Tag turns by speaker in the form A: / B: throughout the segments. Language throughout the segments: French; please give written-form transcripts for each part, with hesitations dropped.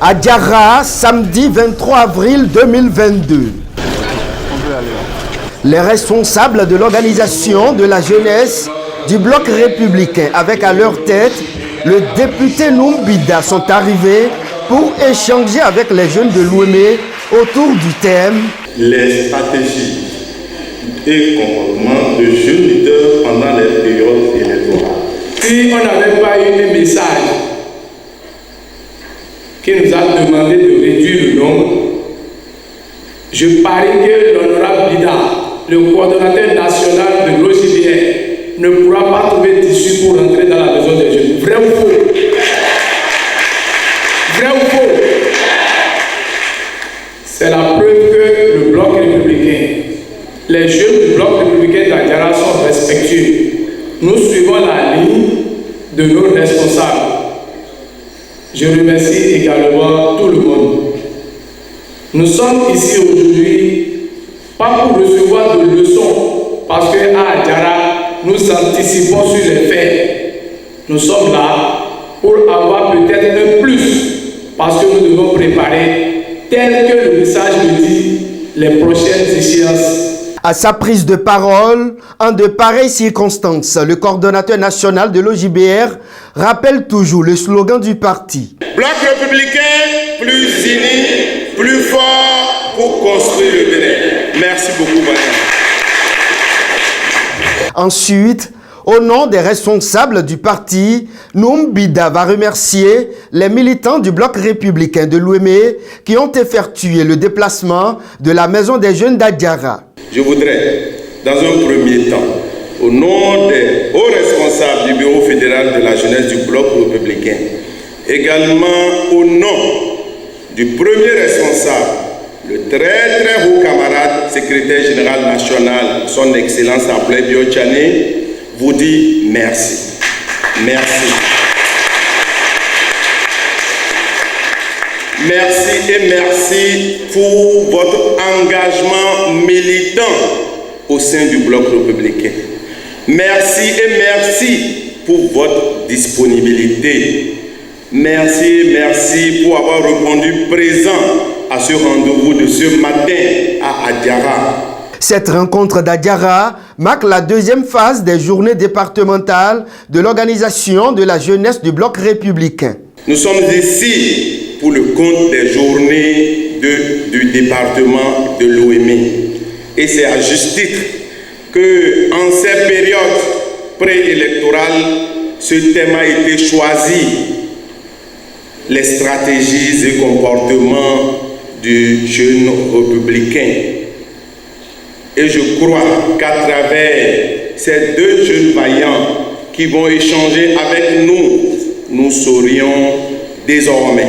A: À Diarra, samedi 23 avril 2022. Les responsables de l'organisation de la jeunesse du bloc républicain, avec à leur tête le député Noumbida, sont arrivés pour échanger avec les jeunes de l'Ouémé autour du thème «
B: Les stratégies et comportements de jeunes leaders pendant les périodes électorales ».
C: Si on n'avait pas eu un message qui nous a demandé de réduire le nombre, je parie que l'honorable Bida, le coordonnateur national de l'OJBR, ne pourra pas trouver d'issue pour rentrer dans la maison des jeunes. Vrai ou faux? Vrai ou faux? C'est la preuve que le bloc républicain, les jeunes du bloc républicain d'Adiara sont respectueux. Nous suivons la ligne de nos responsables. Je remercie également tout le monde. Nous sommes ici aujourd'hui pas pour recevoir de leçons, parce qu'à Adiara, nous anticipons sur les faits. Nous sommes là pour avoir peut-être un plus, parce que nous devons préparer, tel que le message le dit, les prochaines échéances.
A: À sa prise de parole, en de pareilles circonstances, le coordonnateur national de l'OJBR rappelle toujours le slogan du parti.
B: Bloc républicain, plus uni, plus fort pour construire le Bénin. Merci beaucoup, madame.
A: Ensuite, au nom des responsables du parti, Noumbida va remercier les militants du bloc républicain de l'Ouémé qui ont effectué le déplacement de la maison des jeunes d'Adiara.
B: Je voudrais, dans un premier temps, au nom des hauts responsables du Bureau fédéral de la jeunesse du bloc républicain, également au nom du premier responsable, le très haut camarade, secrétaire général national, son Excellence Ablai Biotchane, vous dit merci. Merci. Merci et merci pour votre engagement militant au sein du bloc républicain. Merci et merci pour votre disponibilité. Merci pour avoir répondu présent à ce rendez-vous de ce matin à Adiara.
A: Cette rencontre d'Adiara marque la deuxième phase des journées départementales de l'organisation de la jeunesse du bloc républicain.
B: Nous sommes ici pour le compte des journées du département de l'Ouémé. Et c'est à juste titre qu'en ces périodes préélectorales, ce thème a été choisi. Les stratégies et comportements du jeune républicain. Et je crois qu'à travers ces deux jeunes vaillants qui vont échanger avec nous, nous saurions désormais,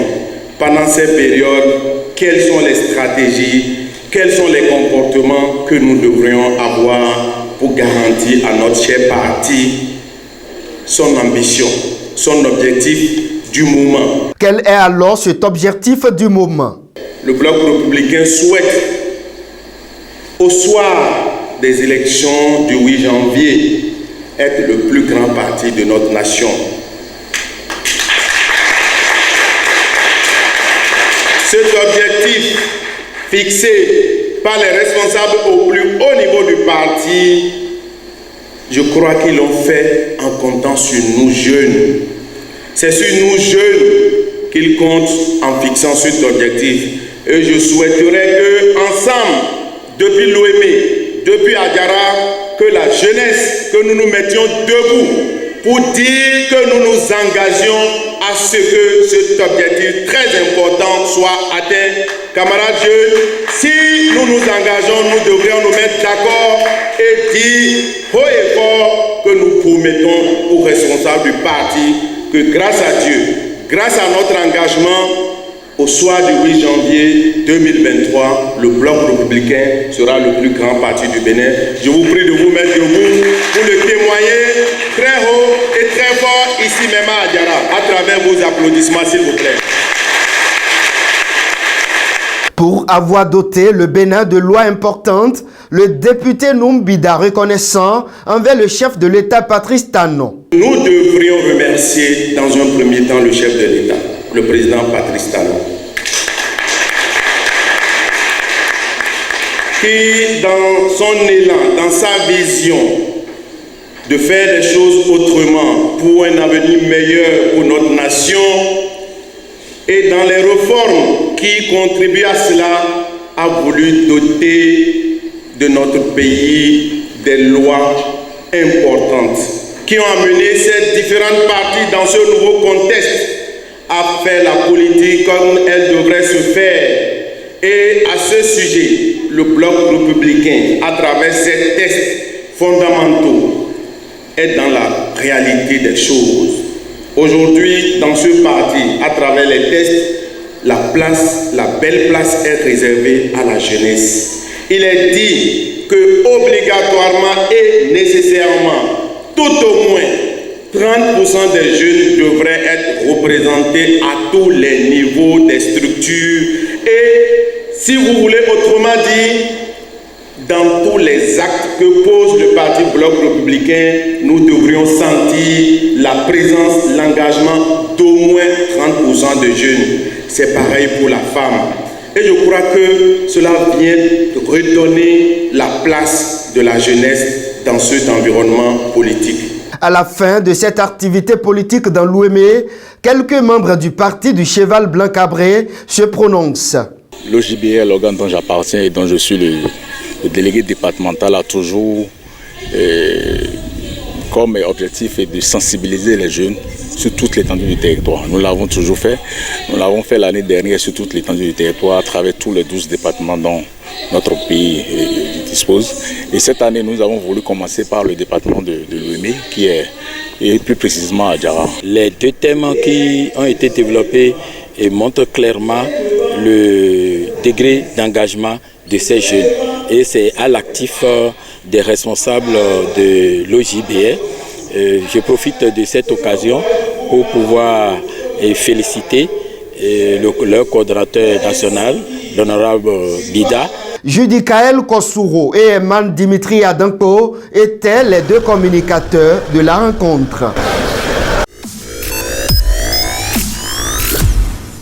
B: pendant ces périodes, quelles sont les stratégies, quels sont les comportements que nous devrions avoir pour garantir à notre cher parti son ambition, son objectif du moment.
A: Quel est alors cet objectif du moment?
B: Le bloc républicain souhaite, au soir des élections du 8 janvier, être le plus grand parti de notre nation. Cet objectif fixé par les responsables au plus haut niveau du parti, je crois qu'ils l'ont fait en comptant sur nous jeunes. C'est sur nous jeunes qu'ils comptent en fixant cet objectif. Et je souhaiterais que ensemble, depuis l'Ouémé, depuis Adiara, que la jeunesse, que nous nous mettions debout pour dire que nous nous engagions à ce que cet objectif très important soit atteint. Camarades jeunes, si nous nous engageons, nous devrions nous mettre d'accord et dire haut et fort que nous promettons aux responsables du parti que grâce à Dieu, grâce à notre engagement, au soir du 8 janvier 2023, le bloc républicain sera le plus grand parti du Bénin. Je vous prie de vous mettre debout pour le témoigner très haut et très fort ici même à Adiara, à travers vos applaudissements s'il vous plaît.
A: Pour avoir doté le Bénin de lois importantes, le député Noumbida reconnaissant envers le chef de l'État Patrice Talon.
B: Nous devrions remercier dans un premier temps le chef de l'État, le président Patrice Talon, qui, dans son élan, dans sa vision, de faire les choses autrement pour un avenir meilleur pour notre nation, et dans les réformes qui contribuent à cela, a voulu doter de notre pays des lois importantes qui ont amené ces différentes parties dans ce nouveau contexte à faire la politique comme elle devrait se faire. Et à ce sujet, le Bloc républicain, à travers ces textes fondamentaux, est dans la réalité des choses. Aujourd'hui, dans ce parti, à travers les textes, la belle place est réservée à la jeunesse. Il est dit que obligatoirement et nécessairement, tout au moins 30% des jeunes devraient être représentés à tous les niveaux des structures. Et si vous voulez autrement dire, dans tous les actes que pose le Parti Bloc républicain, nous devrions sentir la présence, l'engagement d'au moins 30% de jeunes. C'est pareil pour la femme. Et je crois que cela vient de redonner la place de la jeunesse dans cet environnement politique.
A: À la fin de cette activité politique dans l'Ouémé, quelques membres du parti du Cheval Blanc Cabré se prononcent.
D: L'OJBE est l'organe dont j'appartiens et dont je suis le délégué départemental, a toujours comme objectif de sensibiliser les jeunes sur toute l'étendue du territoire. Nous l'avons toujours fait. Nous l'avons fait l'année dernière sur toute l'étendue du territoire à travers tous les 12 départements dont notre pays dispose. Et cette année, nous avons voulu commencer par le département de l'Ouémé, qui est et plus précisément à Djara.
E: Les deux thèmes qui ont été développés montrent clairement le degré d'engagement de ces jeunes. Et c'est à l'actif des responsables de l'OJBE. Je profite de cette occasion pour pouvoir féliciter leur coordonnateur national, l'honorable Bida.
A: Judy Kael Kossouro et Eman Dimitri Adanko étaient les deux communicateurs de la rencontre.